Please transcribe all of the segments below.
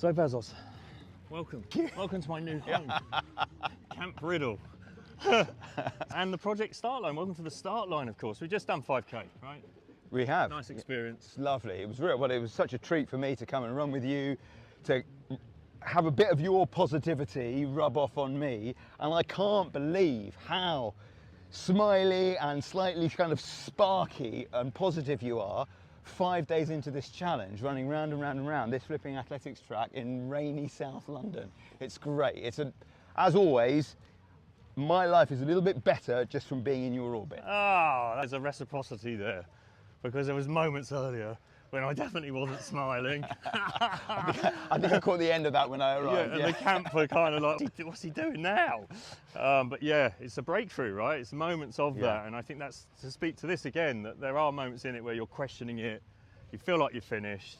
So Vassos, welcome. Welcome to my new home, Camp Riddle. And the project start line. Welcome to the start line, of course. We've just done 5K, right? We have. Nice experience. It's lovely. It was real. Well, it was such a treat for me to come and run with you, to have a bit of your positivity rub off on me. And I can't believe how smiley and slightly kind of sparky and positive you are 5 days into this challenge, running round and round and round this flipping athletics track in rainy South London. It's great. As always, my life is a little bit better just from being in your orbit. Ah, there's a reciprocity there, because there was moments earlier when I definitely wasn't smiling. I think I caught the end of that when I arrived. And the camp were kind of like, what's he doing now? But yeah, it's a breakthrough, right? It's moments of that. And I think that's to speak to this again, that there are moments in it where you're questioning it, you feel like you're finished,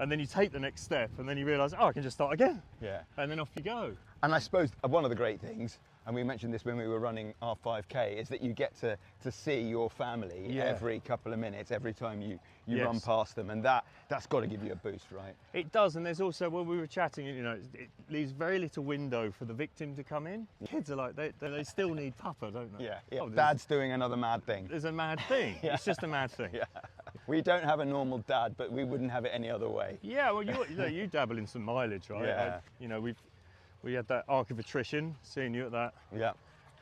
and then you take the next step and then you realise, oh, I can just start again. Yeah. And then off you go. And I suppose one of the great things, and we mentioned this when we were running our 5K, is that you get to see your family every couple of minutes, every time you run past them, and that's got to give you a boost, right? It does, and there's also, when we were chatting, you know, it leaves very little window for the victim to come in. Kids are like, they still need papa, don't they? Yeah. Oh, Dad's doing another mad thing. There's a mad thing. It's just a mad thing. Yeah. We don't have a normal dad, but we wouldn't have it any other way. Yeah, well, you dabble in some mileage, right? Yeah. You know, we had that Arc of Attrition, seeing you at that. Yeah.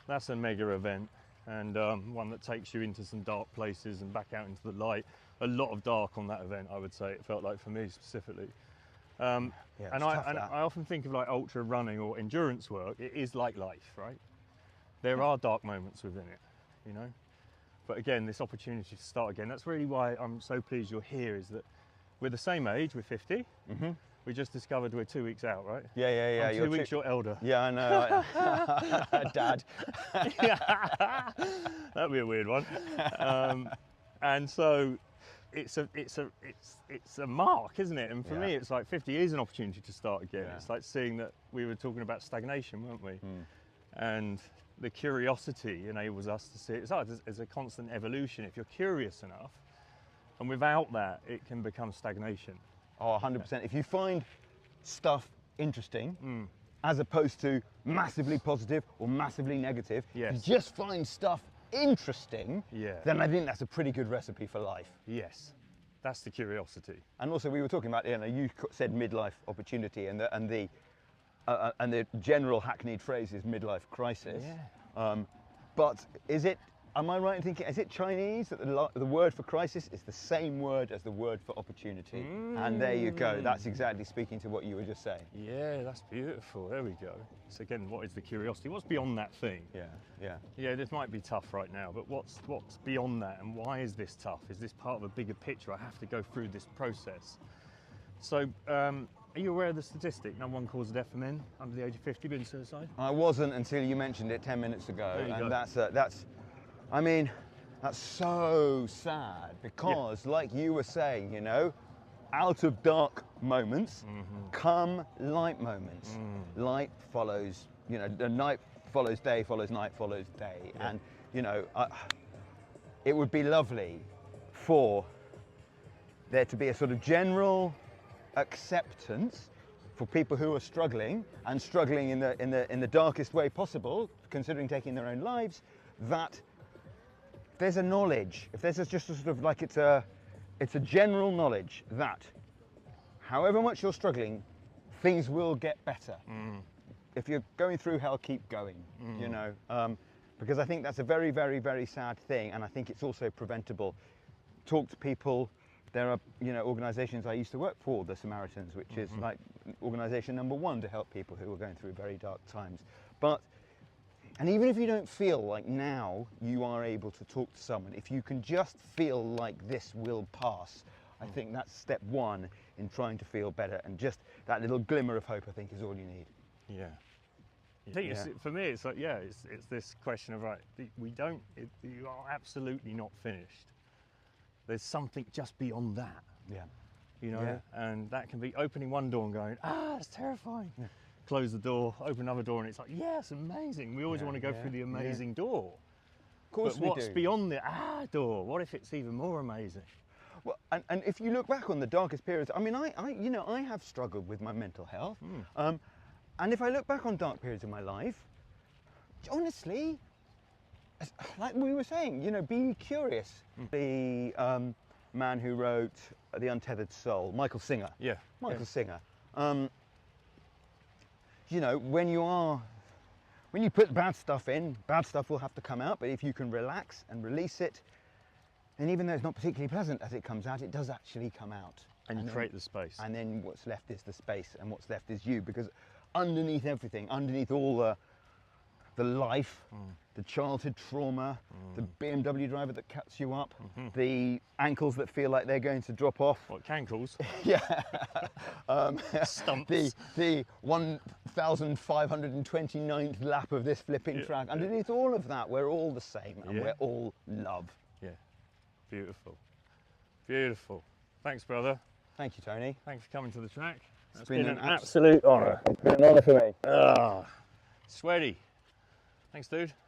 That's a mega event, and one that takes you into some dark places and back out into the light. A lot of dark on that event, I would say. It felt like for me specifically. And I often think of like ultra running or endurance work. It is like life, right? There are dark moments within it, you know. But again, this opportunity to start again. That's really why I'm so pleased you're here. Is that we're the same age. We're 50. Mm-hmm. We just discovered we're 2 weeks out, right? Yeah. I'm 2 weeks your elder. Yeah, I know. Dad. That'd be a weird one. And so it's a mark, isn't it? And for me, it's like 50 is an opportunity to start again. Yeah. It's like seeing that we were talking about stagnation, weren't we? Mm. And the curiosity enables us to see it as a constant evolution. If you're curious enough, and without that, it can become stagnation. Oh, 100%. If you find stuff interesting, as opposed to massively positive or massively negative, if you just find stuff interesting, then I think that's a pretty good recipe for life. Yes, that's the curiosity. And also, we were talking about, you said midlife opportunity, and the general hackneyed phrase is midlife crisis. Yeah. But am I right in thinking, is it Chinese that the word for crisis is the same word as the word for opportunity? And there you go. That's exactly speaking to what you were just saying. Yeah, that's beautiful. There we go. So again, what is the curiosity? What's beyond that thing? Yeah, this might be tough right now, but what's beyond that, and why is this tough? Is this part of a bigger picture? I have to go through this process. So, are you aware of the statistic? Number one cause of death for men under the age of 50 being suicide? I wasn't until you mentioned it 10 minutes ago. There you go. That's so sad because, like you were saying, out of dark moments come light moments. Light follows, the night follows day, follows night, follows day. Yeah. And, it would be lovely for there to be a sort of general acceptance for people who are struggling in the darkest way possible, considering taking their own lives, that there's a knowledge, if there's just a sort of like it's a general knowledge that however much you're struggling, things will get better. If you're going through hell, keep going, because I think that's a very, very, very sad thing, and I think it's also preventable. Talk to people. There are, organisations I used to work for, the Samaritans, which is like organisation number one to help people who are going through very dark times. And even if you don't feel like now you are able to talk to someone, if you can just feel like this will pass, I think that's step one in trying to feel better, and just that little glimmer of hope, I think, is all you need. Yeah. I think for me, it's like, it's this question of, right, you are absolutely not finished. There's something just beyond that. Yeah. And that can be opening one door and going, it's terrifying. Yeah. Close the door, open another door, and it's like, it's amazing. We always want to go through the amazing door. Of course, but what's beyond the door? What if it's even more amazing? Well, and if you look back on the darkest periods, I mean, I have struggled with my mental health. And if I look back on dark periods of my life, honestly, like we were saying, you know, be curious. The man who wrote The Untethered Soul, Michael Singer. Yeah. Michael Singer. You know, when you put bad stuff in, bad stuff will have to come out, but if you can relax and release it, and even though it's not particularly pleasant as it comes out, it does actually come out. And you create the space. And then what's left is the space, and what's left is you, because underneath everything, underneath all the life, the childhood trauma, the BMW driver that cuts you up, the ankles that feel like they're going to drop off. What, cankles? Yeah. Stumps. The 1,529th lap of this flipping track. Underneath all of that, we're all the same, and we're all love. Yeah. Beautiful. Beautiful. Thanks, brother. Thank you, Tony. Thanks for coming to the track. It's been an absolute honour. It's been an honour for me. Sweaty. Thanks, dude.